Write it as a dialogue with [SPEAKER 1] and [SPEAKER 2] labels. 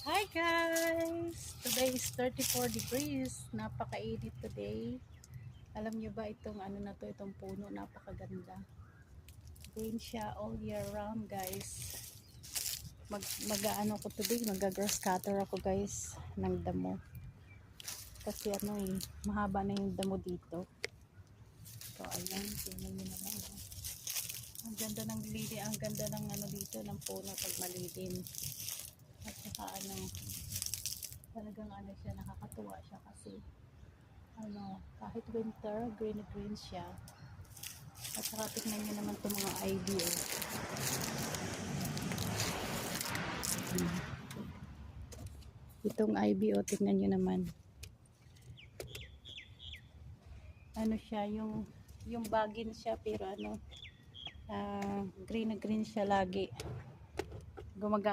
[SPEAKER 1] Hi guys! Today is 34 degrees. Napakainit today. Alam nyo ba itong ano na to, itong puno, napakaganda. Green siya all year round guys. Mag-ano ko today, mag-grass cutter ako guys ng damo. Kasi ano mahaba na yung damo dito. So ayan, tingnan nyo naman. Ang ganda ng lili, ang ganda ng ano dito, ng puno pag malilim. At saka ano, talagang ano siya, nakakatuwa siya kasi ano, kahit winter, green na green siya. At saka tignan nyo naman itong mga ivy itong ivy tignan nyo naman ano siya, yung bagin siya pero ano, green na green siya lagi. Gumaga